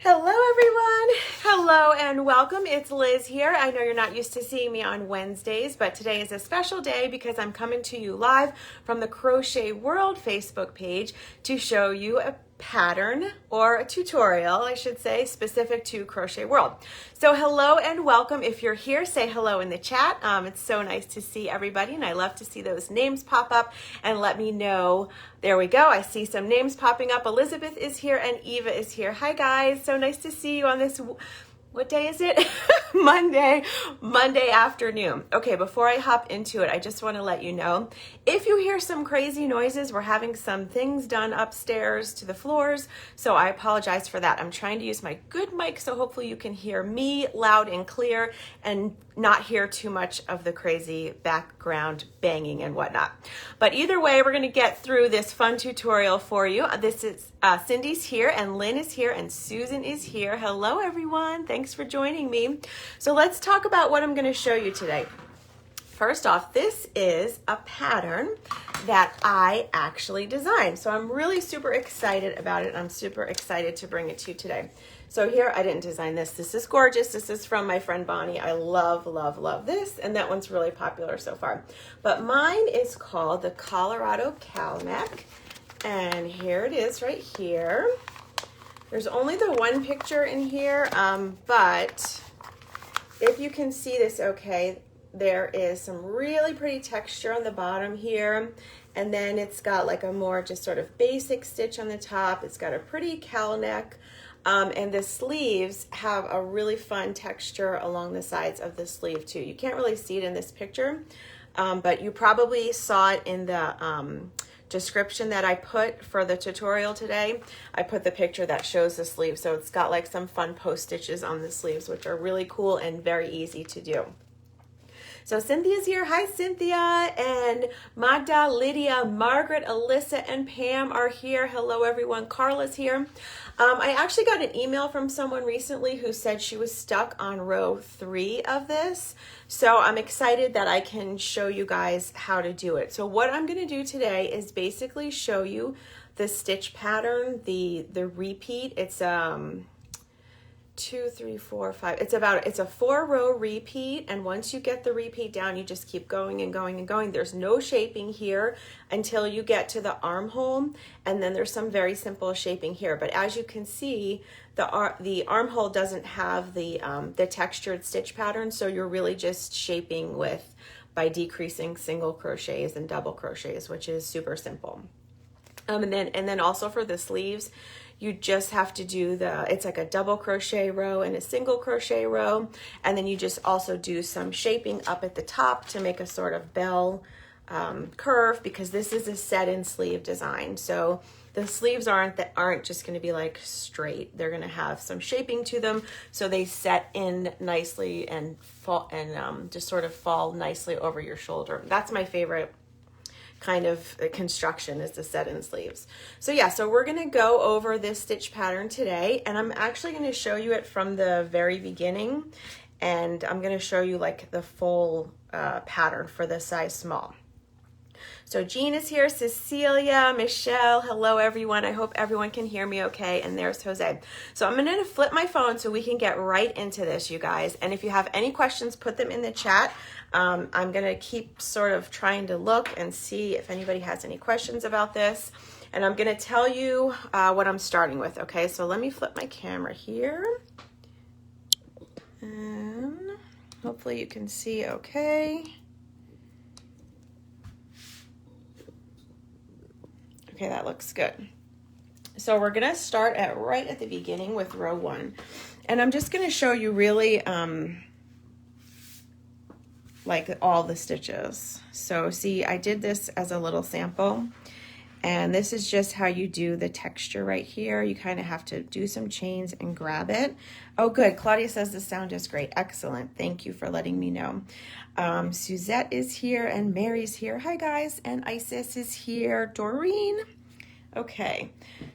Hello everyone. Hello and welcome. It's Liz here. I know you're not used to seeing me on Wednesdays, but today is a special day because I'm coming to you live from the Crochet World Facebook page to show you a pattern or a tutorial, I should say, specific to Crochet World. So hello and welcome. If you're here, say hello in the chat. It's so nice to see everybody, and I love to see those names pop up and let me know. There we go. I see some names popping up. Elizabeth is here and Eva is here. Hi guys. So nice to see you on this. What day is it? Monday afternoon. Okay, before I hop into it, I just want to let you know, if you hear some crazy noises, we're having some things done upstairs to the floors, so I apologize for that. I'm trying to use my good mic, so hopefully you can hear me loud and clear and not hear too much of the crazy background banging and whatnot. But either way, we're going to get through this fun tutorial for you. This is Cindy's here, and Lynn is here, and Susan is here. Hello, everyone. Thanks for joining me. So let's talk about what I'm going to show you today. First off, this is a pattern that I actually designed. So I'm really super excited about it. I'm super excited to bring it to you today. So here, I didn't design this. This is gorgeous. This is from my friend Bonnie. I love, love, love this. And that one's really popular so far. But mine is called the Colorado Cowl Neck. And here it is right here. There's only the one picture in here, but if you can see this okay, there is some really pretty texture on the bottom here. And then it's got like a more just sort of basic stitch on the top. It's got a pretty cowl neck. And the sleeves have a really fun texture along the sides of the sleeve too. You can't really see it in this picture, but you probably saw it in the description that I put for the tutorial today. I put the picture that shows the sleeve. So it's got like some fun post stitches on the sleeves, which are really cool and very easy to do. So Cynthia's here. Hi, Cynthia. And Magda, Lydia, Margaret, Alyssa, and Pam are here. Hello, everyone. Carla's here. I actually got an email from someone recently who said she was stuck on row 3 of this. So I'm excited that I can show you guys how to do it. So what I'm going to do today is basically show you the stitch pattern, the repeat. It's 2, 3, 4, 5. It's a 4-row repeat, and once you get the repeat down, you just keep going and going and going. There's no shaping here until you get to the armhole, and then there's some very simple shaping here. But as you can see, the armhole doesn't have the textured stitch pattern, so you're really just shaping by decreasing single crochets and double crochets, which is super simple. And then also for the sleeves, you just have to do it's like a double crochet row and a single crochet row. And then you just also do some shaping up at the top to make a sort of bell curve, because this is a set-in sleeve design. So the sleeves aren't just going to be like straight. They're going to have some shaping to them, so they set in nicely and just sort of fall nicely over your shoulder. That's my favorite kind of construction, is the set-in sleeves. So yeah, so we're going to go over this stitch pattern today, and I'm actually going to show you it from the very beginning, and I'm going to show you like the full pattern for the size small. So Jean is here, Cecilia, Michelle, hello everyone. I hope everyone can hear me okay. And there's Jose. So I'm going to flip my phone so we can get right into this, you guys. And if you have any questions, put them in the chat. I'm going to keep sort of trying to look and see if anybody has any questions about this. And I'm going to tell you what I'm starting with. Okay, so let me flip my camera here. And hopefully you can see okay. Okay, that looks good. So we're going to start right at the beginning with row 1. And I'm just going to show you really like all the stitches. So see, I did this as a little sample. And this is just how you do the texture right here. You kind of have to do some chains and grab it. Oh, good. Claudia says the sound is great. Excellent. Thank you for letting me know. Suzette is here and Mary's here. Hi, guys. And Isis is here. Doreen. Okay.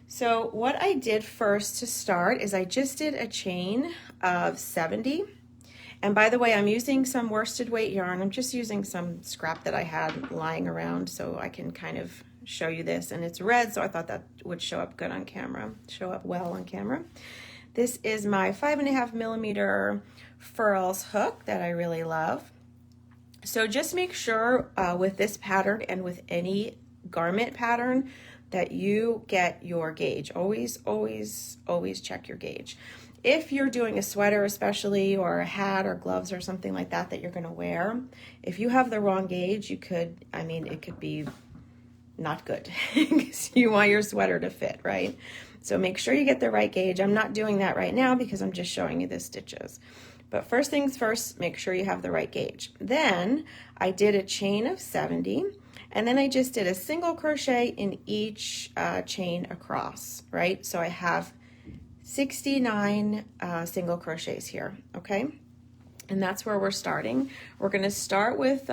So what I did first to start is I just did a chain of 70. And by the way, I'm using some worsted weight yarn. I'm just using some scrap that I had lying around so I can kind of show you this. And it's red, so I thought that would show up good on camera, show up well on camera. This is my 5.5mm furls hook that I really love. So just make sure with this pattern and with any garment pattern that you get your gauge. Always, always, always check your gauge. If you're doing a sweater especially, or a hat or gloves or something like that that you're gonna wear, if you have the wrong gauge, you could, I mean, it could be not good because you want your sweater to fit, right? So make sure you get the right gauge. I'm not doing that right now because I'm just showing you the stitches. But first things first, make sure you have the right gauge. Then I did a chain of 70, and then I just did a single crochet in each chain across, right? So I have 69 single crochets here, okay? And that's where we're starting. We're gonna start with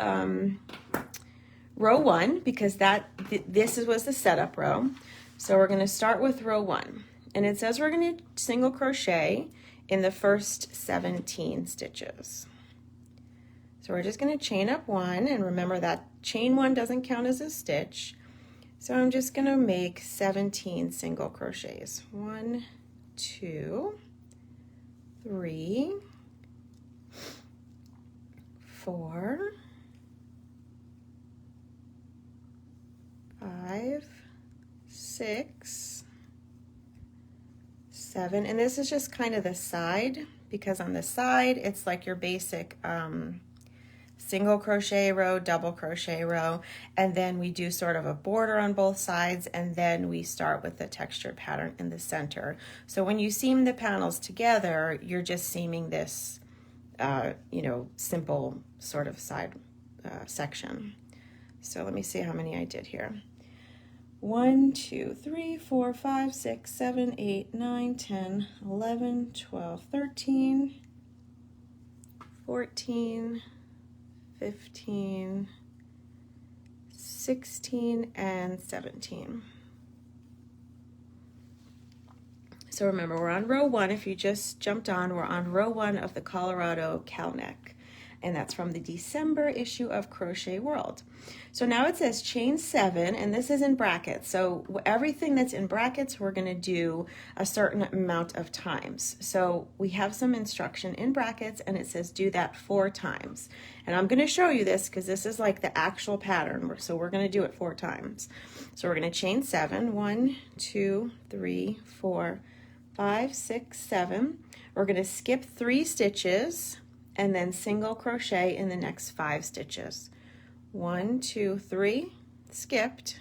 row 1 because this was the setup row. So we're gonna start with row 1. And it says we're gonna single crochet in the first 17 stitches. So we're just gonna chain up 1, and remember that chain 1 doesn't count as a stitch. So I'm just gonna make 17 single crochets. 1, 2, 3, 4, 5, 6, 7, and this is just kind of the side, because on the side it's like your basic single crochet row, double crochet row, and then we do sort of a border on both sides, and then we start with the textured pattern in the center. So when you seam the panels together, you're just seaming this, you know, simple sort of side section. So let me see how many I did here. 1, 2, 3, 4, 5, 6, 7, 8, 9, 10, 11, 12, 13, 14, 15, 16, and 17. So remember, we're on row 1. If you just jumped on, we're on row 1 of the Colorado cowl neck. And that's from the December issue of Crochet World. So now it says chain 7, and this is in brackets. So everything that's in brackets, we're gonna do a certain amount of times. So we have some instruction in brackets, and it says do that 4 times. And I'm gonna show you this because this is like the actual pattern. So we're gonna do it 4 times. So we're gonna chain 7, 1, 2, 3, 4, 5, 6, 7. We're gonna skip 3 stitches, and then single crochet in the next 5 stitches. 1, 2, 3, skipped,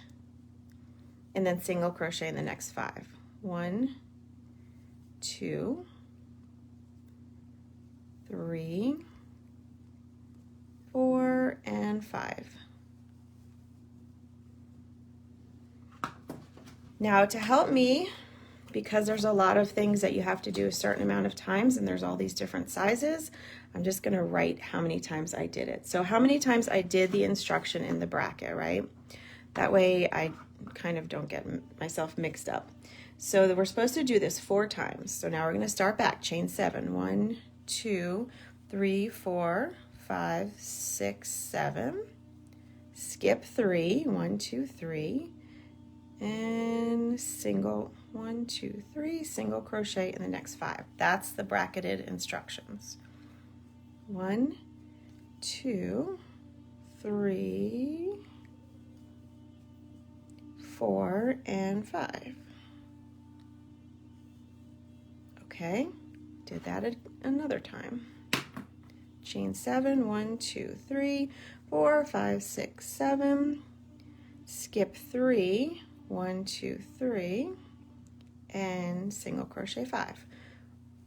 and then single crochet in the next 5. 1, 2, 3, 4, and 5. Now to help me, because there's a lot of things that you have to do a certain amount of times, and there's all these different sizes, I'm just gonna write how many times I did it. So how many times I did the instruction in the bracket, right? That way I kind of don't get myself mixed up. So we're supposed to do this 4 times. So now we're gonna start back, chain 7. 1, 2, 3, 4, 5, 6, 7. Skip 3, 1, 2, 3, and single 1, 2, 3, single crochet in the next 5. That's the bracketed instructions. 1, 2, 3, 4, and 5. Okay, did that another time. Chain 7, 1, 2, 3, 4, 5, 6, 7. Skip 3, 1, 2, 3, and single crochet 5.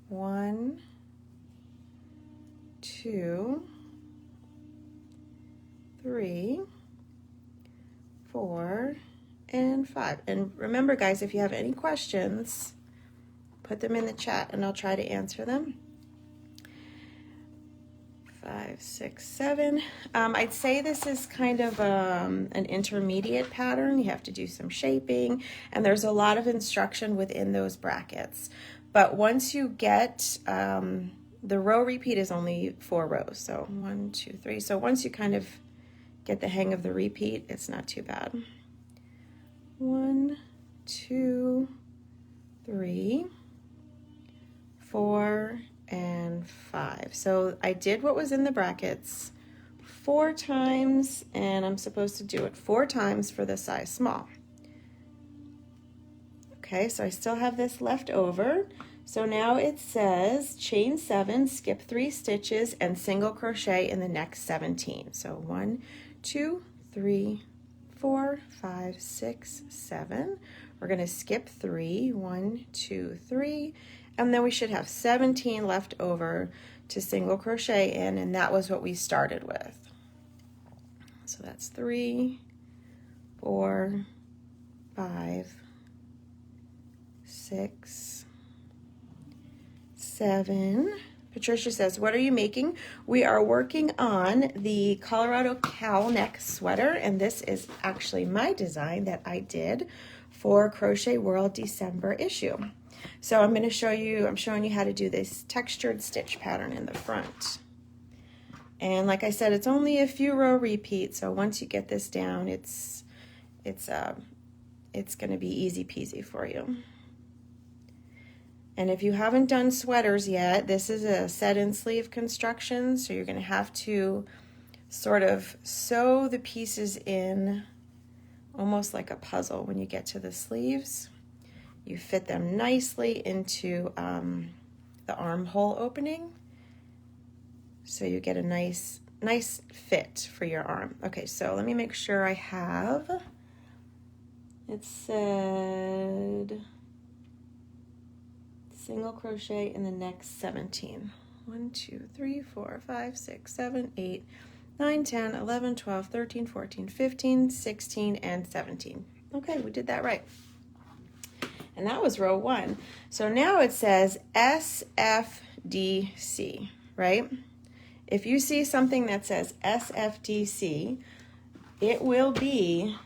1, 2, 3, 4, and 5. And remember, guys, if you have any questions, put them in the chat and I'll try to answer them. 5, 6, 7. I'd say this is kind of an intermediate pattern. You have to do some shaping, and there's a lot of instruction within those brackets. But once you get, the row repeat is only 4 rows. So 1, 2, 3. So once you kind of get the hang of the repeat, it's not too bad. 1, 2, 3, 4, and 5. So I did what was in the brackets 4 times, and I'm supposed to do it 4 times for the size small. Okay, so I still have this left over. So now it says chain 7, skip 3 stitches, and single crochet in the next 17. So 1, 2, 3, 4, 5, 6, 7. We're going to skip 3, 1, 2, 3, and then we should have 17 left over to single crochet in, and that was what we started with. So that's 3, 4, 5, 6, 7. Patricia says, what are you making? We are working on the Colorado cowl neck sweater, and this is actually my design that I did for Crochet World December issue. So I'm showing you how to do this textured stitch pattern in the front. And like I said, it's only a few row repeats, so once you get this down, it's going to be easy peasy for you. And if you haven't done sweaters yet, this is a set-in sleeve construction, so you're going to have to sort of sew the pieces in almost like a puzzle when you get to the sleeves. You fit them nicely into the armhole opening, so you get a nice fit for your arm. Okay, so let me make sure I have, it said single crochet in the next 17. 1, 2, 3, 4, 5, 6, 7, 8, 9, 10, 11, 12, 13, 14, 15, 16, and 17. Okay, we did that right. And that was row 1. So now it says SFDC, right? If you see something that says SFDC, it will be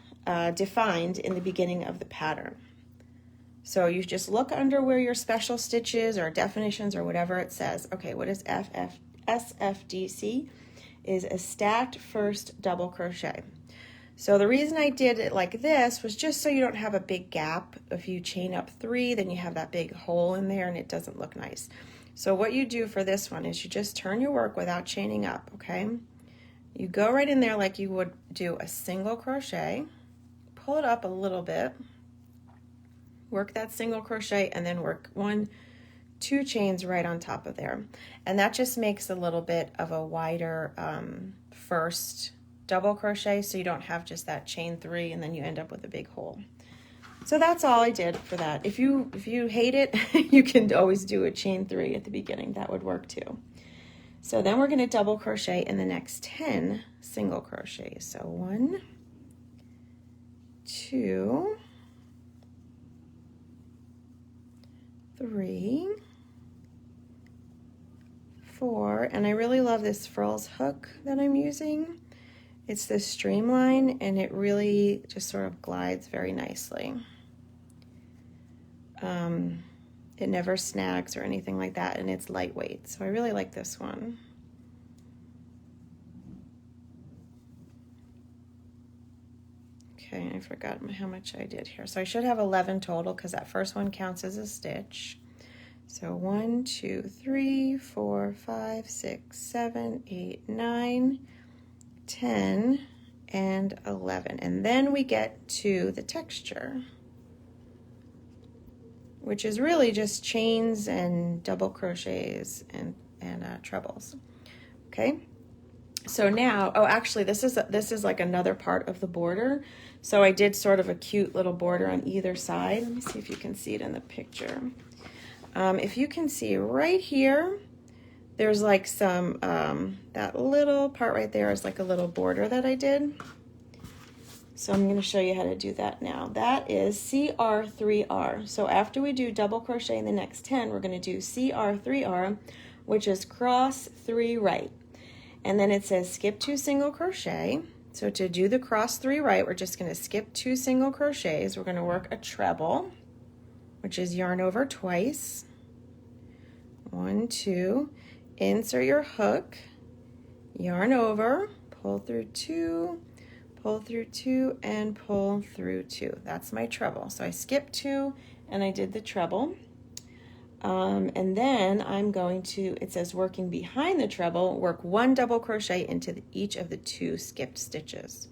defined in the beginning of the pattern. So you just look under where your special stitches or definitions or whatever it says. Okay, what is SFDC? Is a stacked first double crochet. So the reason I did it like this was just so you don't have a big gap. If you chain up 3, then you have that big hole in there and it doesn't look nice. So what you do for this one is you just turn your work without chaining up, okay? You go right in there like you would do a single crochet, pull it up a little bit, work that single crochet, and then work 1, 2 chains right on top of there. And that just makes a little bit of a wider first double crochet, so you don't have just that chain 3 and then you end up with a big hole. So that's all I did for that. If you hate it, you can always do a chain 3 at the beginning. That would work too. So then we're going to double crochet in the next 10 single crochets. So 1, 2, 3, 4, and I really love this frills hook that I'm using. It's this streamline, and it really just sort of glides very nicely. It never snags or anything like that, and it's lightweight, so I really like this one. Okay, I forgot how much I did here. So I should have 11 total because that first one counts as a stitch. So 1, 2, 3, 4, 5, 6, 7, 8, 9, 10, and 11. And then we get to the texture, which is really just chains and double crochets and trebles. Okay, so now, oh, actually this is like another part of the border. So I did sort of a cute little border on either side. Let me see if you can see it in the picture. If you can see right here, there's like some, that little part right there is like a little border that I did. So I'm going to show you how to do that now. That is CR3R. So after we do double crochet in the next 10, we're going to do CR3R, which is cross 3 right. And then it says skip 2 single crochet. So to do the cross 3 right, we're just going to skip 2 single crochets. We're going to work a treble, which is yarn over twice. 1, 2, insert your hook, yarn over, pull through 2, pull through 2, and pull through 2. That's my treble. So I skipped 2 and I did the treble. And then I'm going to, it says working behind the treble, work 1 double crochet into each of the 2 skipped stitches.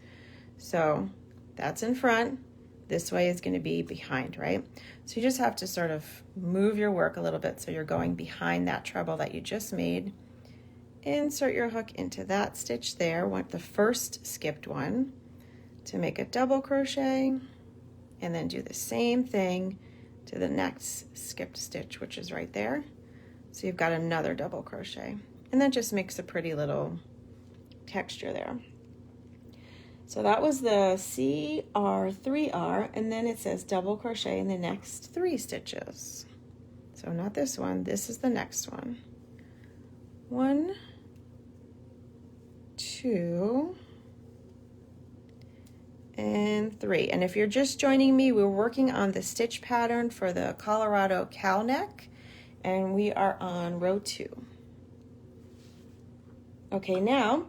So that's in front, this way is going to be behind, right? So you just have to sort of move your work a little bit so you're going behind that treble that you just made. Insert your hook into that stitch there, the first skipped one, to make a double crochet, and then do the same thing to the next skipped stitch, which is right there. So you've got another double crochet, and that just makes a pretty little texture there. So that was the CR3R, and then it says double crochet in the next 3 stitches. So not this one, this is the next one. 1, 2, and 3. And if you're just joining me, we're working on the stitch pattern for the Colorado cowl neck, and we are on row 2. Okay, now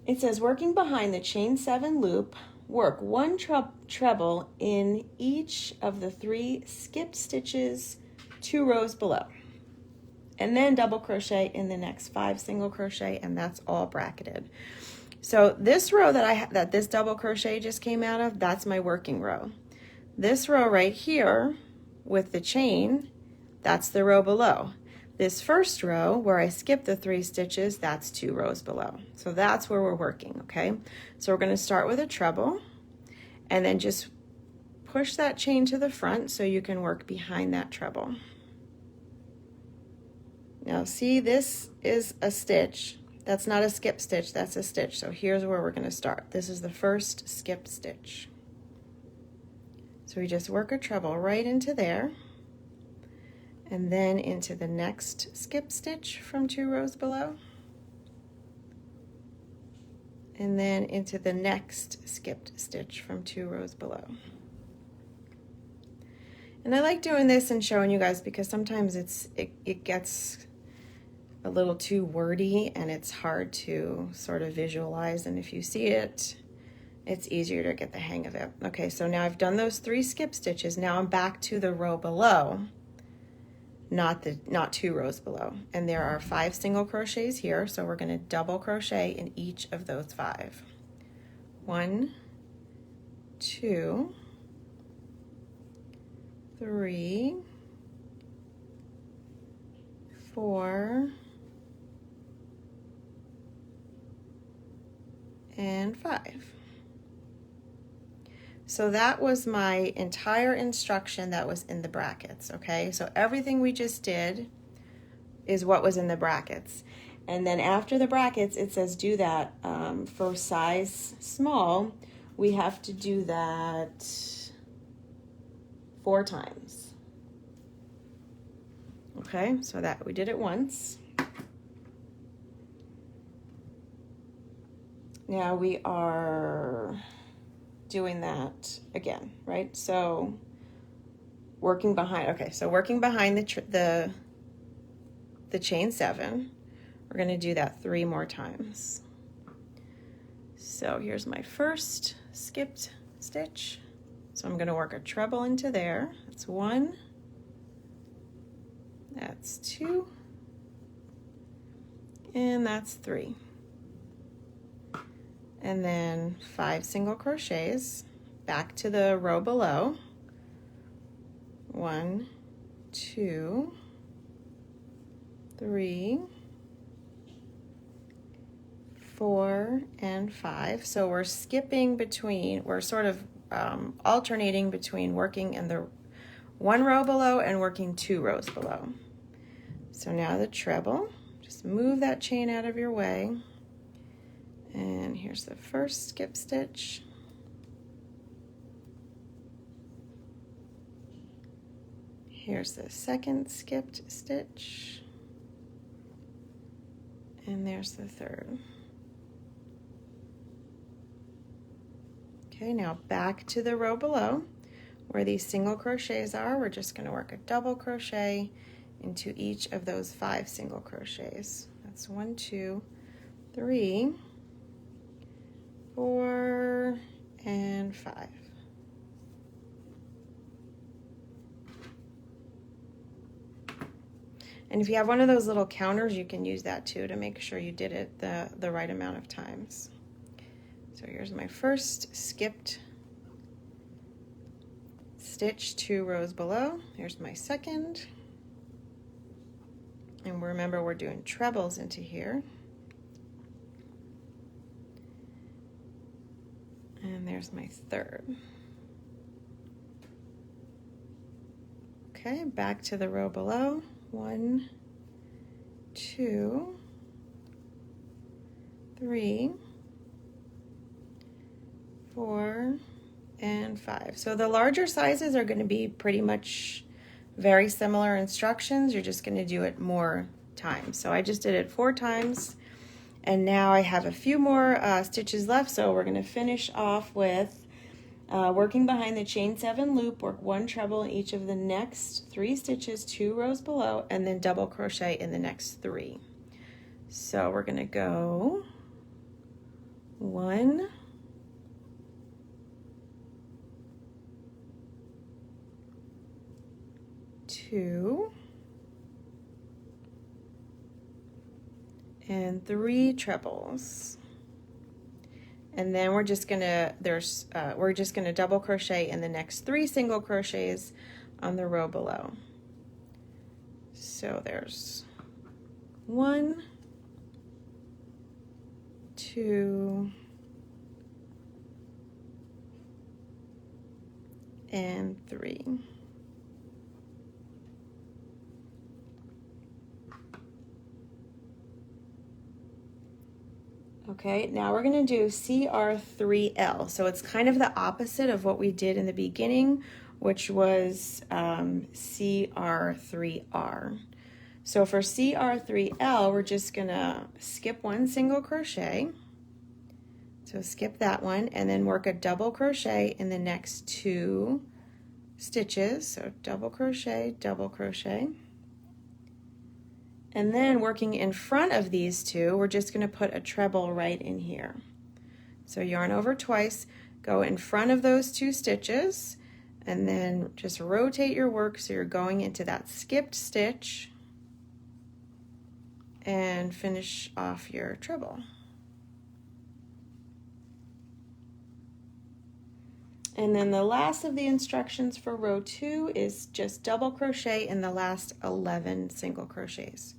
it says working behind the chain 7 loop, work 1 treble in each of the 3 skipped stitches 2 rows below, and then double crochet in the next 5 single crochet, and that's all bracketed. So this row that this double crochet just came out of, that's my working row. This row right here with the chain, that's the row below. This first row where I skipped the 3 stitches, that's 2 rows below. So that's where we're working, okay? So we're going to start with a treble and then just push that chain to the front so you can work behind that treble. Now see, this is a stitch. That's not a skip stitch, that's a stitch. So here's where we're going to start. This is the first skip stitch. So we just work a treble right into there, and then into the next skip stitch from 2 rows below, and then into the next skipped stitch from 2 rows below. And I like doing this and showing you guys because sometimes it gets a little too wordy and it's hard to sort of visualize, and if you see it, it's easier to get the hang of it. Okay, so now I've done those 3 skip stitches. Now I'm back to the row below, not 2 rows below, and there are 5 single crochets here, so we're going to double crochet in each of those 5. 1, 2, 3, 4, and 5. So that was my entire instruction that was in the brackets, okay? So everything we just did is what was in the brackets. And then after the brackets, it says do that for size small. We have to do that 4 times. Okay, so that we did it once. Now we are doing that again, right? So working behind, okay, so working behind the chain 7, we're going to do that 3 more times. So here's my first skipped stitch. So I'm going to work a treble into there. That's 1, that's 2, and that's 3. And then 5 single crochets back to the row below. 1, 2, 3, 4, and 5. So we're skipping between, we're sort of alternating between working in the 1 row below and working 2 rows below. So now the treble, just move that chain out of your way. And here's the first skip stitch. Here's the second skipped stitch. And there's the third. Okay, now back to the row below where these single crochets are. We're just going to work a double crochet into each of those 5 single crochets. That's 1, 2, 3, 4, and 5. And if you have one of those little counters, you can use that too to make sure you did it the right amount of times. So here's my first skipped stitch 2 rows below. Here's my second. And remember, we're doing trebles into here. And there's my third. Okay, back to the row below. 1, 2, 3, 4, and 5. So the larger sizes are going to be pretty much very similar instructions. You're just going to do it more times. So I just did it 4 times, and now I have a few more stitches left. So we're going to finish off with working behind the chain 7 loop, work 1 treble in each of the next 3 stitches 2 rows below, and then double crochet in the next 3. So we're going to go 1, 2, and 3 trebles, and then we're just gonna double crochet in the next 3 single crochets on the row below. So there's 1, 2, and 3. Okay, now we're going to do CR3L. So it's kind of the opposite of what we did in the beginning, which was CR3R. So for CR3L, we're just going to skip 1 single crochet. So skip that one, and then work a double crochet in the next 2 stitches. So double crochet, double crochet. And then working in front of these 2, we're just going to put a treble right in here. So yarn over twice, go in front of those 2 stitches, and then just rotate your work so you're going into that skipped stitch and finish off your treble. And then the last of the instructions for row 2 is just double crochet in the last 11 single crochets.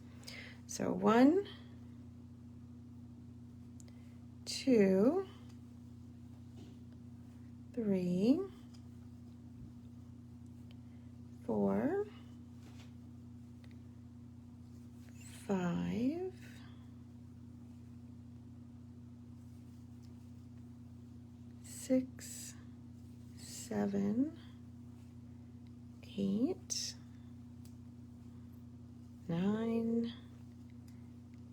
So 1, 2, 3, 4, 5, 6, 7, 8, 9,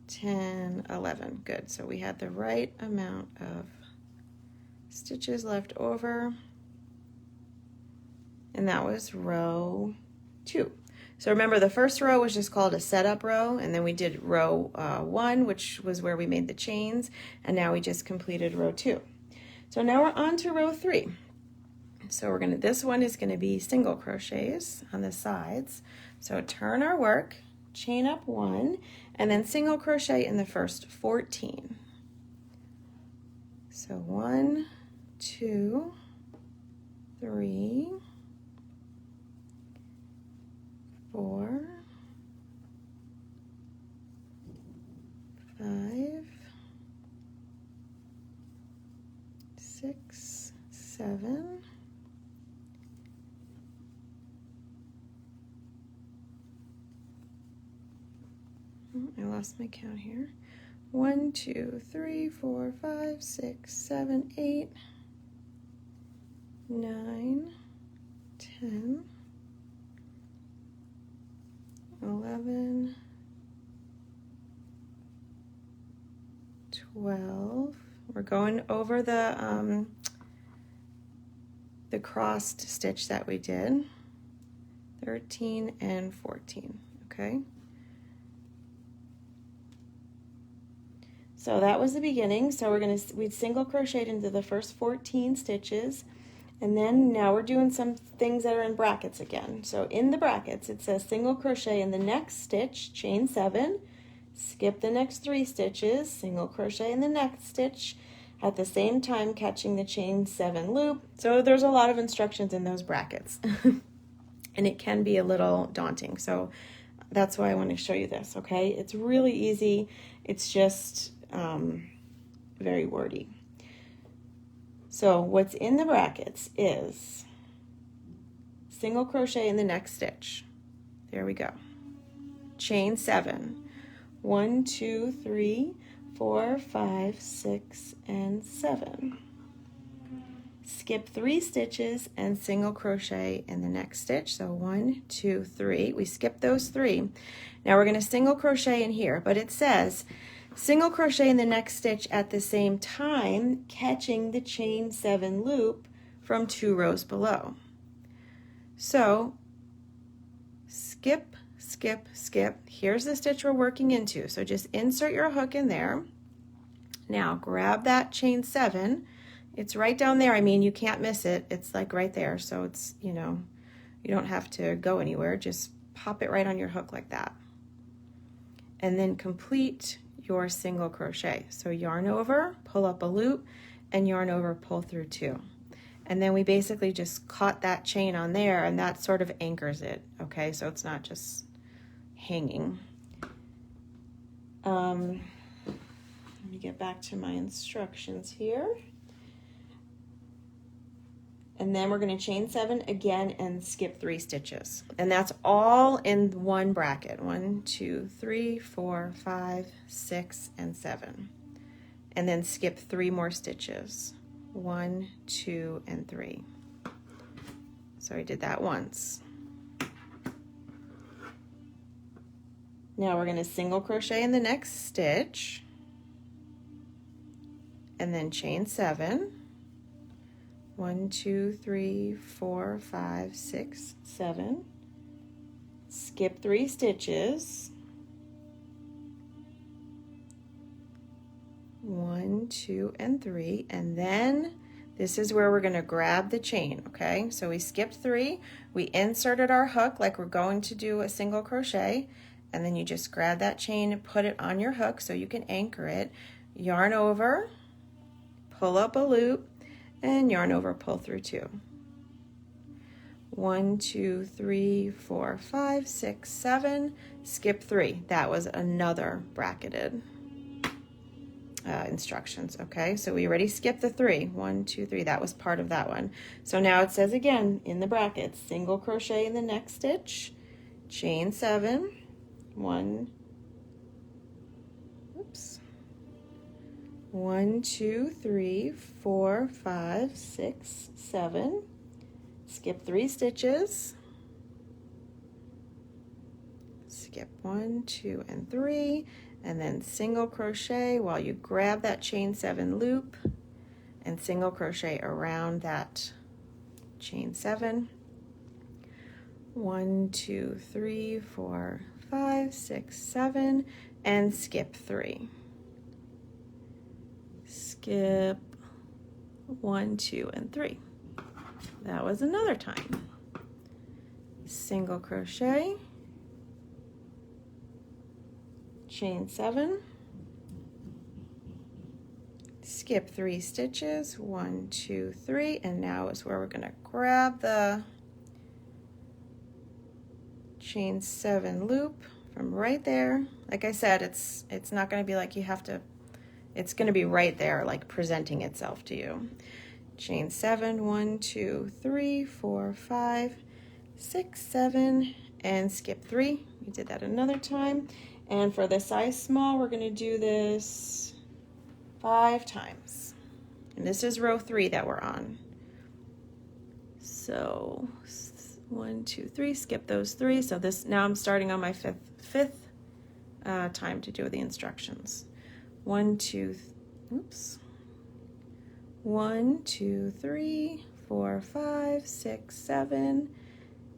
10, 11. Good. So we had the right amount of stitches left over. And that was row 2. So remember, the first row was just called a setup row, and then we did row 1, which was where we made the chains, and now we just completed row 2. So now we're on to row 3. So this one is gonna be single crochets on the sides. So turn our work, chain up 1, and then single crochet in the first 14. So 1, 2, 3, 4, 5, 6, 7, 8. I lost my count here. 1, 2, 3, 4, 5, 6, 7, 8, 9, 10, 11, 12. We're going over the crossed stitch that we did. 13 and 14. Okay. So that was the beginning. So we'd single crocheted into the first 14 stitches, And then now we're doing some things that are in brackets again. So in the brackets, it says single crochet in the next stitch, chain 7, skip the next 3 stitches, single crochet in the next stitch, at the same time catching the chain 7 loop. So there's a lot of instructions in those brackets. And it can be a little daunting. So that's why I want to show you this, okay? It's really easy. It's just very wordy. So what's in the brackets is single crochet in the next stitch. There we go. Chain 7. 1, 2, 3, 4, 5, 6, and 7. Skip 3 stitches and single crochet in the next stitch. So 1, 2, 3. We skip those 3. Now we're going to single crochet in here, but it says single crochet in the next stitch at the same time, catching the chain 7 loop from 2 rows below. So skip, skip, skip. Here's the stitch we're working into. So just insert your hook in there. Now grab that chain 7. It's right down there. I mean, you can't miss it. It's like right there. So it's, you know, you don't have to go anywhere. Just pop it right on your hook like that. And then complete your single crochet. So yarn over, pull up a loop, and yarn over, pull through 2. And then we basically just caught that chain on there, and that sort of anchors it, okay? So it's not just hanging. Let me get back to my instructions here. And then we're going to chain 7 again and skip 3 stitches. And that's all in one bracket. 1, 2, 3, 4, 5, 6, and 7. And then skip 3 more stitches. 1, 2, and 3. So I did that once. Now we're going to single crochet in the next stitch. And then chain 7. 1, 2, 3, 4, 5, 6, 7. Skip 3 stitches. 1, 2, and 3. And then this is where we're going to grab the chain, okay? So we skipped 3. We inserted our hook like we're going to do a single crochet. And then you just grab that chain and put it on your hook so you can anchor it. Yarn over, pull up a loop, and yarn over, pull through 2. 1, 2, 3, 4, 5, 6, 7. Skip 3. That was another bracketed instructions, okay? So we already skipped the 3. 1, 2, 3. That was part of that one. So now it says again in the brackets, single crochet in the next stitch, chain 7. 1, 1, 2, 3, 4, 5, 6, 7. Skip 3 stitches. Skip 1, 2, and 3, and then single crochet while you grab that chain 7 loop and single crochet around that chain 7. 1, 2, 3, 4, 5, 6, 7, and skip 3. Skip 1, 2, and 3. That was another time. Single crochet, chain 7, skip 3 stitches, 1, 2, 3, and now is where we're going to grab the chain 7 loop from right there. Like I said, it's not going to be like you have to. It's going to be right there, like presenting itself to you. Chain 7, 1, 2, 3, 4, 5, 6, 7, and skip 3. We did that another time. And for the size small, we're going to do this 5 times. And this is row 3 that we're on. So 1, 2, 3, skip those 3. So this, now I'm starting on my fifth time to do the instructions. 1, 2, 1, 2, 3, 4, 5, 6, 7,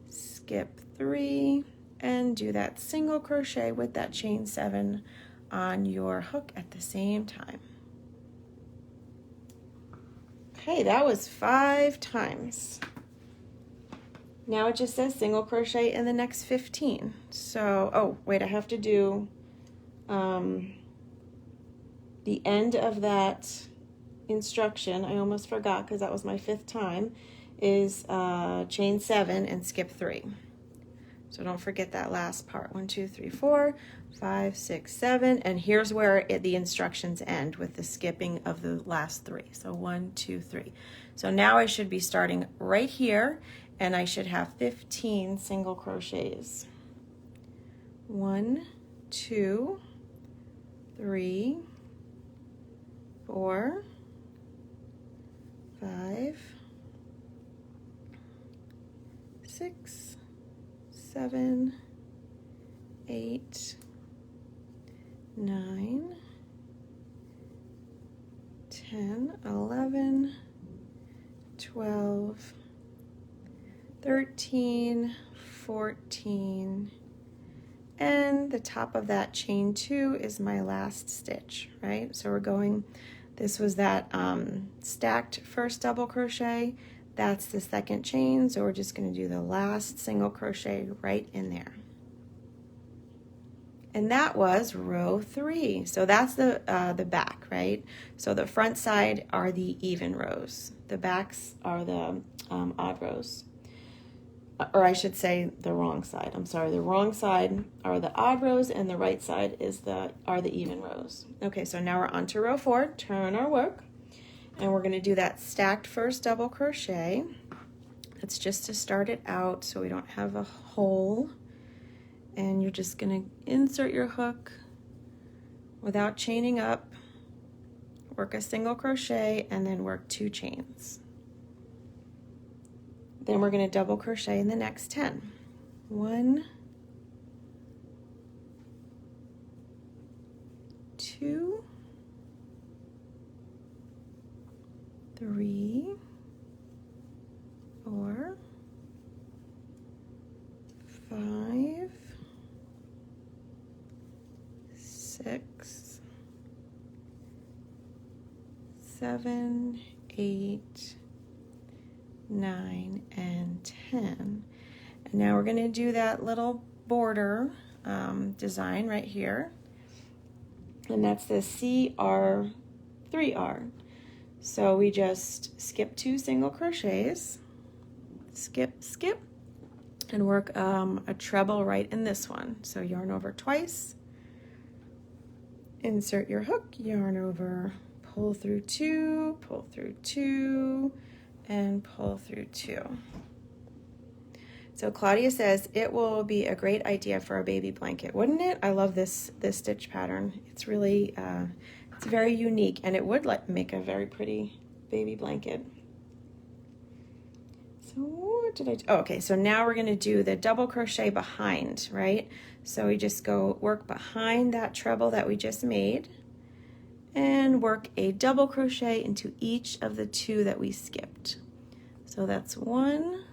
skip 3, and do that single crochet with that chain 7 on your hook at the same time. Okay, that was 5 times. Now it just says single crochet in the next 15. So, oh, wait, I have to do the end of that instruction. I almost forgot because that was my 5th time, is chain 7 and skip 3. So don't forget that last part. 1, 2, 3, 4, 5, 6, 7. And here's where the instructions end with the skipping of the last 3. So 1, 2, 3. So now I should be starting right here, and I should have 15 single crochets. 1, 2, 3, 4, 5, 6, 7, 8, 9, 10, 11, 12, 13, 14, and the top of that chain 2 is my last stitch, right? So we're going, this was that stacked first double crochet, that's the second chain, so we're just going to do the last single crochet right in there. And that was row 3. So that's the back, right? So the front side are the even rows. The backs are the odd rows. Or I should say the wrong side. I'm sorry, the wrong side are the odd rows and the right side are the even rows. Okay, so now we're on to row 4, turn our work. And we're going to do that stacked first double crochet. That's just to start it out so we don't have a hole. And you're just going to insert your hook without chaining up, work a single crochet, and then work 2 chains. Then we're going to double crochet in the next 10. 1, 2, 3, 4, 5, 6, 7, 8, 9, and 10. And now we're going to do that little border design right here. And that's the CR 3R. So we just skip 2 single crochets, skip, skip, and work a treble right in this one. So yarn over twice, insert your hook, yarn over, pull through 2, pull through 2, and pull through 2. So Claudia says, it will be a great idea for a baby blanket, wouldn't it? I love this stitch pattern. It's really, it's very unique, and it would make a very pretty baby blanket. So what did I do? Oh, okay, so now we're going to do the double crochet behind, right? So we just go work behind that treble that we just made and work a double crochet into each of the 2 that we skipped. So that's 1,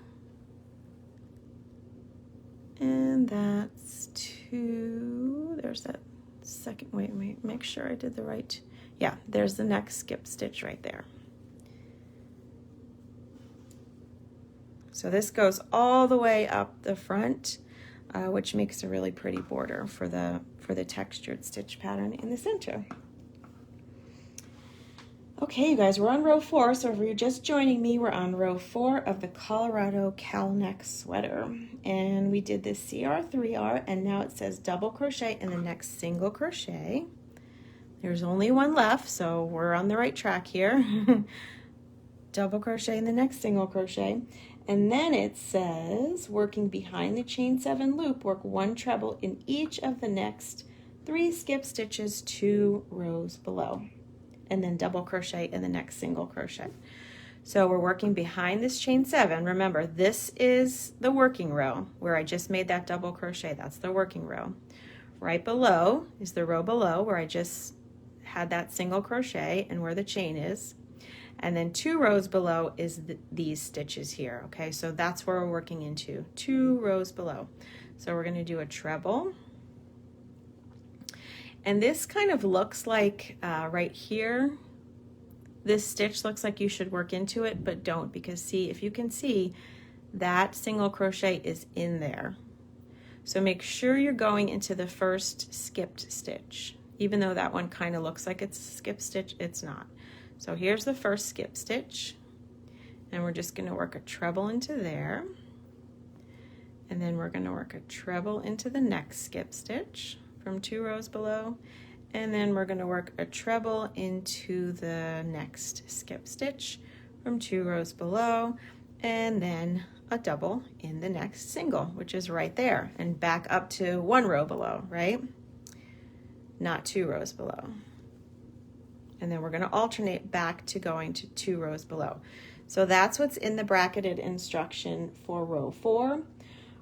and that's 2. There's that second, wait, make sure I did the right. Yeah, there's the next skip stitch right there. So this goes all the way up the front, which makes a really pretty border for the textured stitch pattern in the center. Okay, you guys, we're on row 4, so if you're just joining me, we're on row 4 of the Colorado cowl neck sweater. And we did this CR3R, and now it says double crochet in the next single crochet. There's only 1 left, so we're on the right track here. Double crochet in the next single crochet. And then it says, working behind the chain 7 loop, work 1 treble in each of the next 3 skip stitches 2 rows below, and then double crochet in the next single crochet. So we're working behind this chain 7. Remember, this is the working row where I just made that double crochet. That's the working row. Right below is the row below where I just had that single crochet and where the chain is. And then 2 rows below is these stitches here, okay? So that's where we're working into, 2 rows below. So we're gonna do a treble. And this kind of looks like right here, this stitch looks like you should work into it, but don't, because see, if you can see, that single crochet is in there. So make sure you're going into the first skipped stitch. Even though that one kind of looks like it's a skip stitch, it's not. So here's the first skip stitch, and we're just going to work a treble into there, and then we're going to work a treble into the next skip stitch from 2 rows below, and then we're going to work a treble into the next skip stitch from 2 rows below, and then a double in the next single, which is right there, and back up to 1 row below, right? Not 2 rows below. And then we're going to alternate back to going to 2 rows below. So that's what's in the bracketed instruction for row 4.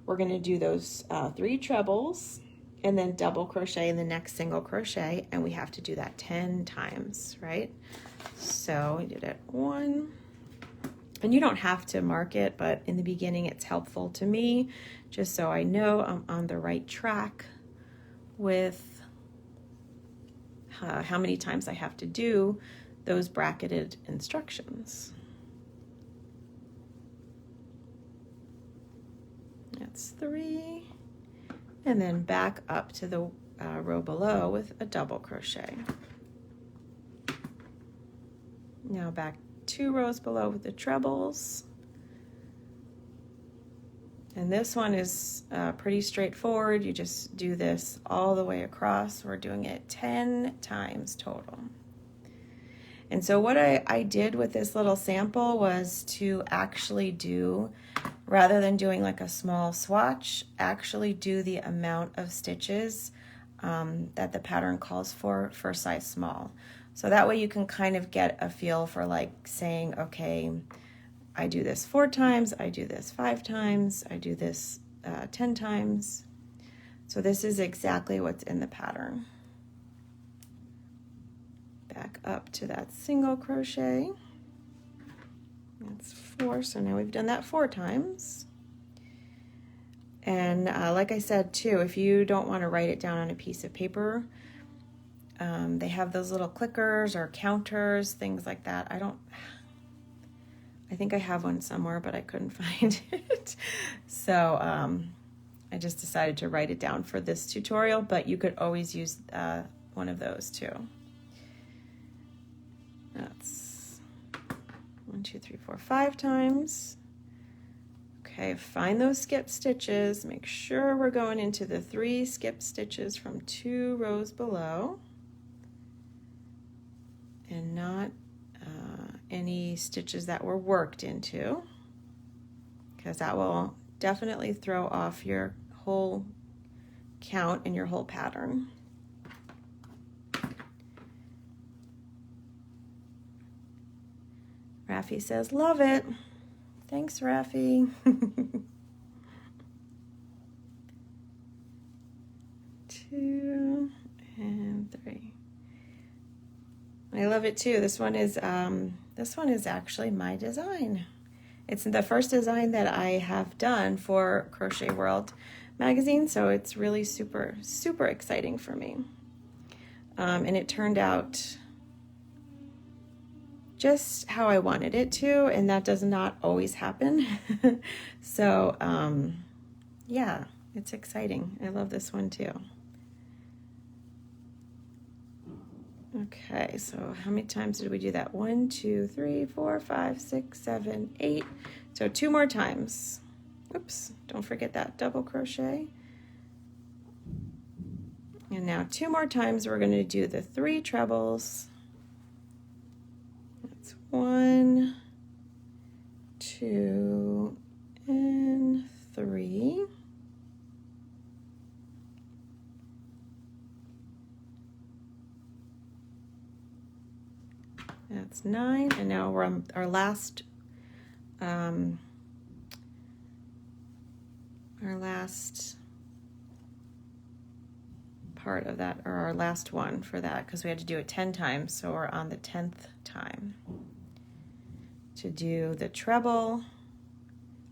We're going to do those 3 trebles and then double crochet in the next single crochet, and we have to do that 10 times, right? So we did it 1, and you don't have to mark it, but in the beginning it's helpful to me just so I know I'm on the right track with how many times I have to do those bracketed instructions. That's 3, and then back up to the row below with a double crochet. Now back 2 rows below with the trebles. And this one is pretty straightforward. You just do this all the way across. We're doing it 10 times total. And so what I did with this little sample was to actually do, rather than doing like a small swatch, actually do the amount of stitches that the pattern calls for size small. So that way you can kind of get a feel for like saying, okay, I do this 4 times, I do this 5 times, I do this 10 times. So this is exactly what's in the pattern. Back up to that single crochet. That's 4, so now we've done that 4 times. And like I said too, if you don't want to write it down on a piece of paper, they have those little clickers or counters, things like that. I think I have one somewhere, but I couldn't find it. So I just decided to write it down for this tutorial, but you could always use one of those too. That's 1, 2, 3, 4, 5 times. Okay, find those skip stitches. Make sure we're going into the 3 skip stitches from 2 rows below, and not any stitches that were worked into, because that will definitely throw off your whole count and your whole pattern. Raffi says, love it. Thanks, Raffi. 2 and 3. I love it too. This one is actually my design. It's the first design that I have done for Crochet World magazine, so it's really super, super exciting for me. And it turned out just how I wanted it to, and that does not always happen. So yeah, it's exciting. I love this one too. Okay, so how many times did we do that? 1, 2, 3, 4, 5, 6, 7, 8. So 2 more times. Oops, don't forget that double crochet. And now 2 more times we're going to do the 3 trebles. That's 1, 2, and 3. That's 9, and now we're on our last part of that, or our last one for that, because we had to do it 10 times, so we're on the 10th time to do the treble,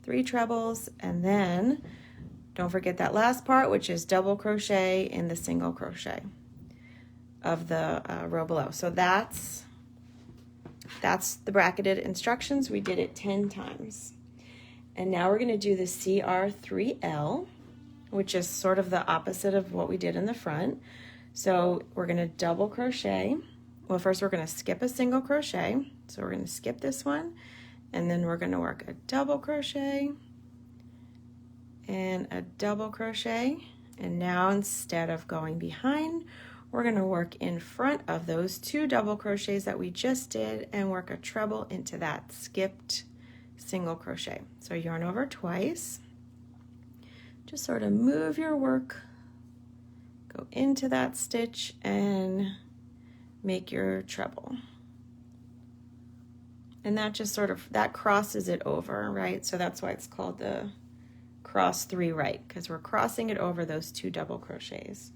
3 trebles, and then don't forget that last part, which is double crochet in the single crochet of the row below. So that's that's the bracketed instructions. We did it 10 times. And now we're going to do the CR3L, which is sort of the opposite of what we did in the front. So we're going to double crochet. Well, first we're going to skip a single crochet. So we're going to skip this one, and then we're going to work a double crochet and a double crochet. And now instead of going behind, we're going to work in front of those 2 double crochets that we just did and work a treble into that skipped single crochet. So yarn over twice. Just sort of move your work, go into that stitch and make your treble. And that just sort of, that crosses it over, right? So that's why it's called the cross 3 right, because we're crossing it over those 2 double crochets.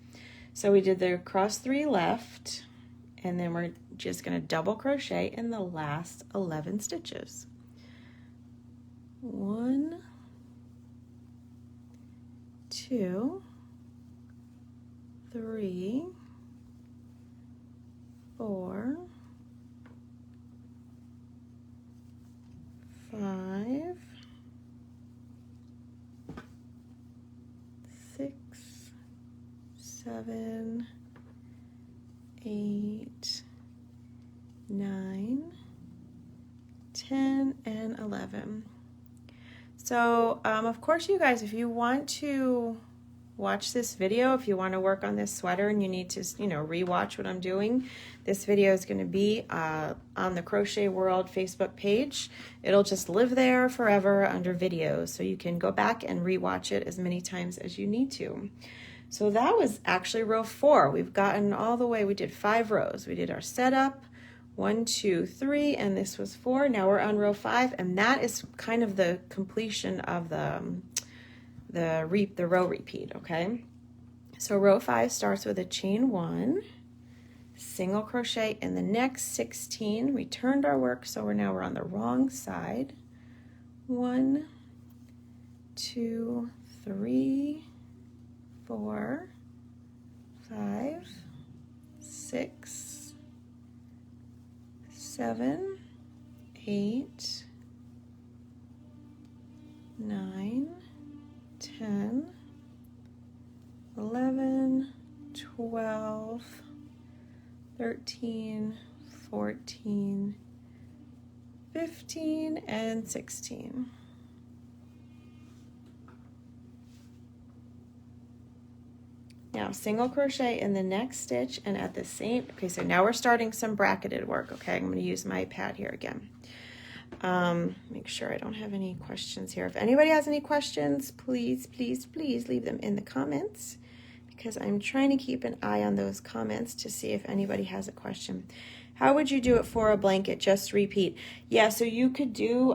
So we did the cross 3 left, and then we're just going to double crochet in the last 11 stitches. 1, 2, 3, 4, 5, 6, 7, 8, 9, 10, and 11. So, of course, you guys, if you want to watch this video, if you want to work on this sweater and you need to, rewatch what I'm doing, this video is going to be on the Crochet World Facebook page. It'll just live there forever under videos, so you can go back and rewatch it as many times as you need to. So that was actually row 4. We've gotten all the way, we did 5 rows. We did our setup, 1, 2, 3, and this was 4. Now we're on row 5, and that is kind of the completion of the row repeat, okay? So row 5 starts with a chain 1, single crochet in the next 16. We turned our work, so we're on the wrong side. 1, 2, 3, 4, 5, 6, 7, 8, 9, 10, 11, 12, 13, 14, 15, and 16. Now single crochet in the next stitch and at the same, okay, so now we're starting some bracketed work, okay? I'm going to use my pad here again. Make sure I don't have any questions here. If anybody has any questions, please, please, please leave them in the comments, because I'm trying to keep an eye on those comments to see if anybody has a question. How would you do it for a blanket? Just repeat. Yeah, so you could do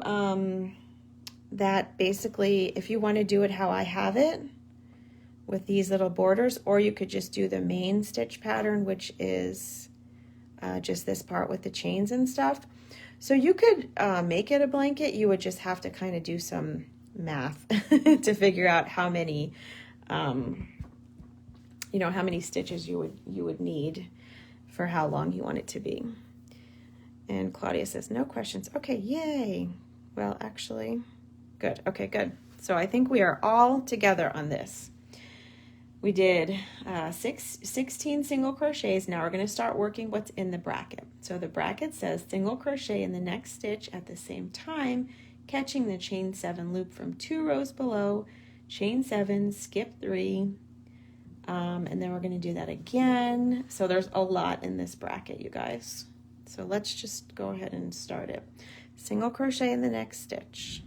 that basically if you want to do it how I have it with these little borders, or you could just do the main stitch pattern, which is just this part with the chains and stuff. So you could make it a blanket. You would just have to kind of do some math to figure out how many, how many stitches you would need for how long you want it to be. And Claudia says, no questions. Okay, yay. Well, actually, good. Okay, good. So I think we are all together on this. We did 16 single crochets. Now we're going to start working what's in the bracket. So the bracket says single crochet in the next stitch at the same time, catching the chain 7 loop from 2 rows below, chain 7, skip 3, and then we're going to do that again. So there's a lot in this bracket, you guys. So let's just go ahead and start it. Single crochet in the next stitch.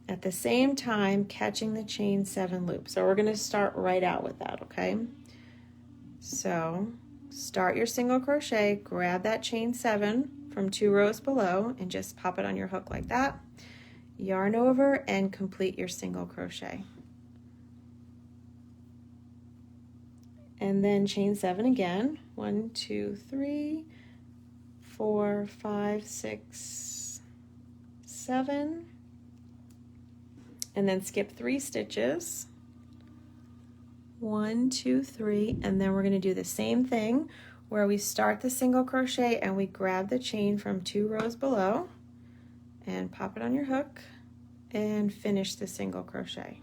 At the same time, catching the chain 7 loop. So we're going to start right out with that, okay? So start your single crochet, grab that chain 7 from 2 rows below and just pop it on your hook like that. Yarn over and complete your single crochet. And then chain 7 again. 1, 2, 3, 4, 5, 6, 7. And then skip 3 stitches. 1, 2, 3, and then we're going to do the same thing where we start the single crochet and we grab the chain from 2 rows below and pop it on your hook and finish the single crochet.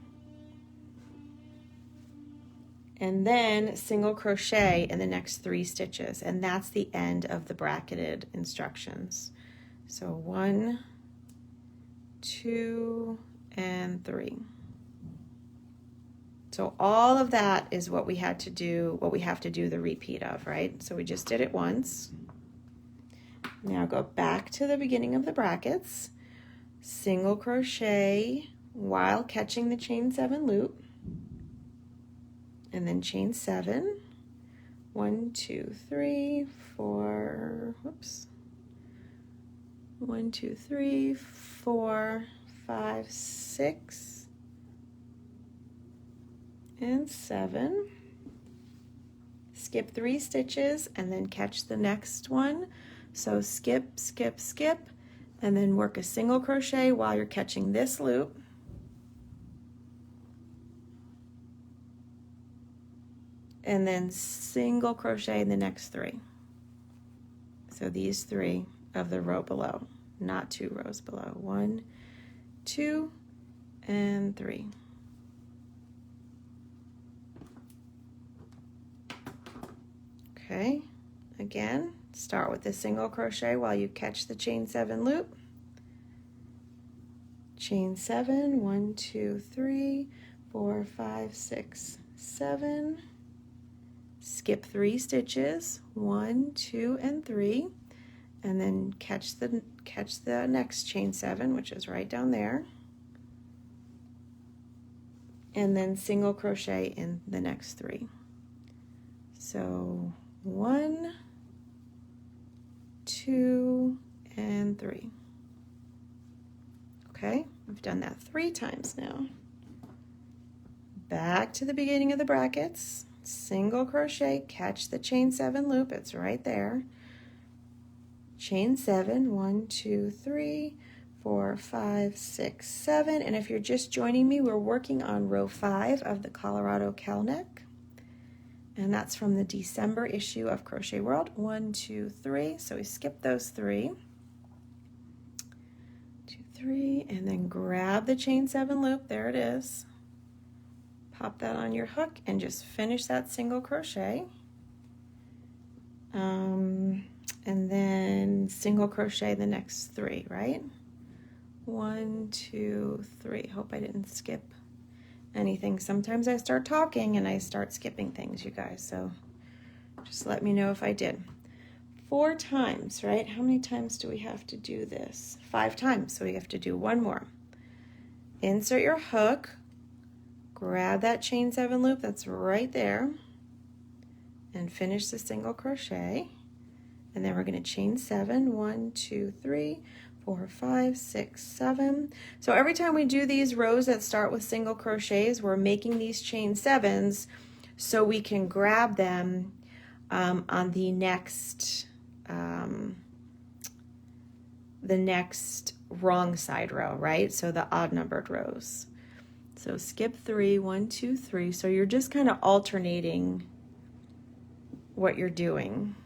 And then single crochet in the next 3 stitches, and that's the end of the bracketed instructions. So 1, 2, and 3. So all of that is what we had to do, what we have to do the repeat of, right? So we just did it once. Now go back to the beginning of the brackets, single crochet while catching the chain 7 loop, and then chain 7, 1, 2, 3, 4, whoops, 1, 2, 3, 4, 5, 6, and 7. Skip 3 stitches and then catch the next one. So skip, skip, skip, and then work a single crochet while you're catching this loop. And then single crochet in the next 3. So these 3 of the row below, not 2 rows below. 1, 2, and 3. Okay, again, start with the single crochet while you catch the chain 7 loop. Chain 7, 1, 2, 3, 4, 5, 6, 7. Skip 3 stitches, 1, 2, and 3, and then catch the next chain 7, which is right down there, and then single crochet in the next 3. So 1, 2, and 3. Okay, I've done that 3 times now. Back to the beginning of the brackets. Single crochet, catch the chain 7 loop, it's right there. Chain 7, 1, 2, 3, 4, 5, 6, 7. And if you're just joining me, we're working on row 5 of the Colorado cowl neck. And that's from the December issue of Crochet World. 1, 2, 3. So we skip those 3. 2, 3, and then grab the chain 7 loop, there it is. Pop that on your hook and just finish that single crochet. And then single crochet the next 3, right? 1, 2, 3. Hope I didn't skip anything. Sometimes I start talking and I start skipping things, you guys, so just let me know if I did. 4 times, right? How many times do we have to do this? 5 times, so we have to do 1 more. Insert your hook. Grab that chain 7 loop that's right there and finish the single crochet. And then we're going to chain 7, 1, 2, 3, 4, 5, 6, 7. So every time we do these rows that start with single crochets, we're making these chain 7s so we can grab them on the next wrong side row, right? So the odd numbered rows. So skip 3, 1, 2, 3. So you're just kind of alternating what you're doing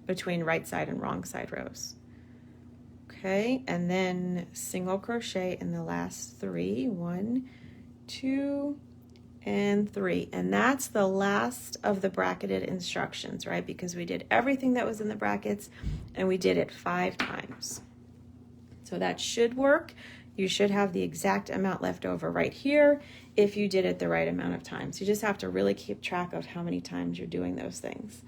between right side and wrong side rows. Okay, and then single crochet in the last 3. 1, 2, and 3. And that's the last of the bracketed instructions, right? Because we did everything that was in the brackets and we did it 5 times. So that should work. You should have the exact amount left over right here if you did it the right amount of times. You just have to really keep track of how many times you're doing those things,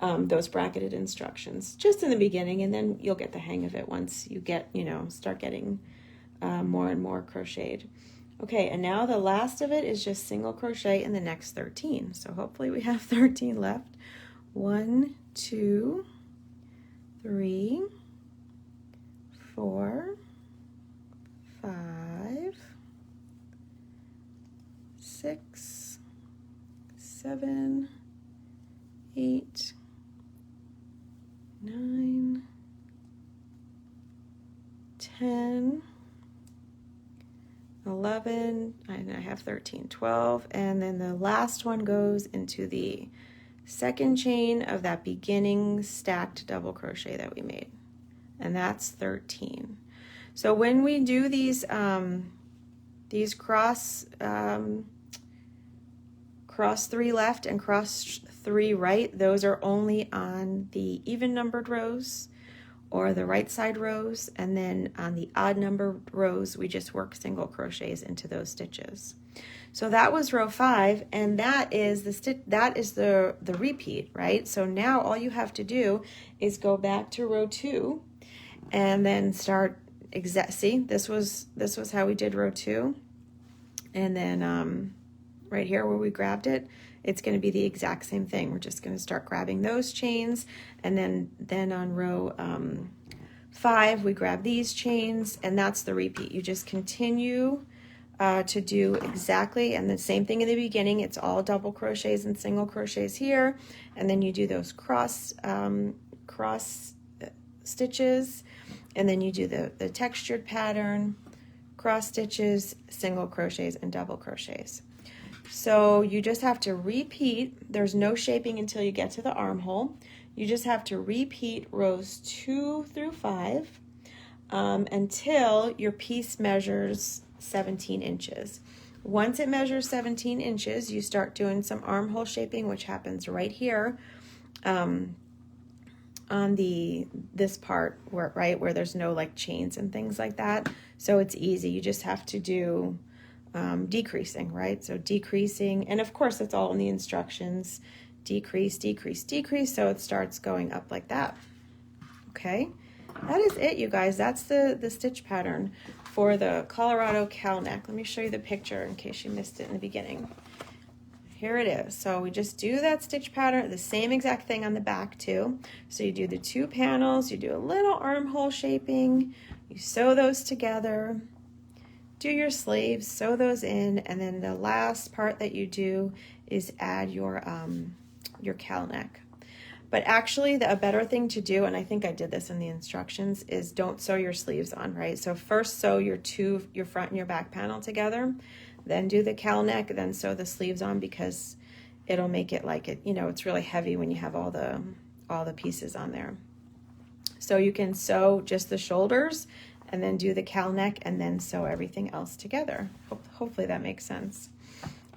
those bracketed instructions, just in the beginning, and then you'll get the hang of it once you get, start getting more and more crocheted. Okay, and now the last of it is just single crochet in the next 13. So hopefully we have 13 left. 1, 2, 3, 4, 5, 6, 7, 8, 9, 10, 11, and I have 13, 12, and then the last one goes into the second chain of that beginning stacked double crochet that we made, and that's 13. So when we do these cross 3 left and cross 3 right, those are only on the even numbered rows or the right side rows, and then on the odd numbered rows we just work single crochets into those stitches. So that was row 5, and that is the repeat, right? So now all you have to do is go back to row 2 and then start see, this was how we did row 2, and then right here where we grabbed it, it's going to be the exact same thing. We're just going to start grabbing those chains, and then on row 5 we grab these chains, and that's the repeat. You just continue to do exactly, and the same thing in the beginning. It's all double crochets and single crochets here, and then you do those cross stitches, and then you do the textured pattern, cross stitches, single crochets, and double crochets. So you just have to repeat. There's no shaping until you get to the armhole. You just have to repeat rows 2 through 5 until your piece measures 17 inches. Once it measures 17 inches, you start doing some armhole shaping, which happens right here on this part where there's no like chains and things like that. So it's easy. You just have to do decreasing, right? So decreasing, and of course it's all in the instructions. Decrease, decrease, decrease. So it starts going up like that. Okay, that is it, you guys. That's the stitch pattern for the Colorado cowl neck. Let me show you the picture in case you missed it in the beginning. Here it is. So we just do that stitch pattern, the same exact thing on the back too. So you do the 2 panels, you do a little armhole shaping, you sew those together, do your sleeves, sew those in, and then the last part that you do is add your cowl neck. But actually a better thing to do, and I think I did this in the instructions, is don't sew your sleeves on, right? So first sew your front and your back panel together, then do the cowl neck, then sew the sleeves on, because it'll make it like it, it's really heavy when you have all the pieces on there. So you can sew just the shoulders and then do the cowl neck and then sew everything else together. Hopefully that makes sense.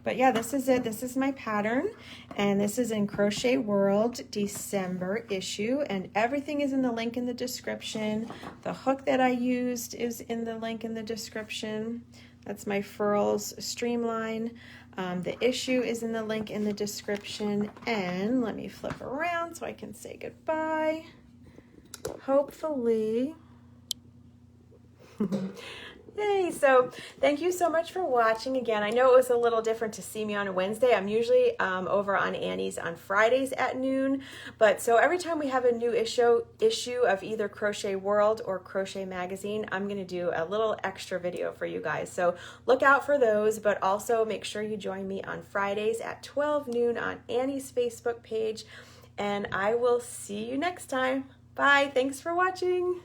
But yeah, this is it. This is my pattern, and this is in Crochet World December issue, and everything is in the link in the description. The hook that I used is in the link in the description. That's my Furls Streamline. The issue is in the link in the description, and let me flip around so I can say goodbye. Hopefully. Yay, so thank you so much for watching again. I know it was a little different to see me on a Wednesday. I'm usually over on Annie's on Fridays at noon, but so every time we have a new issue of either Crochet World or Crochet Magazine, I'm going to do a little extra video for you guys. So look out for those, but also make sure you join me on Fridays at 12 noon on Annie's Facebook page, and I will see you next time. Bye. Thanks for watching.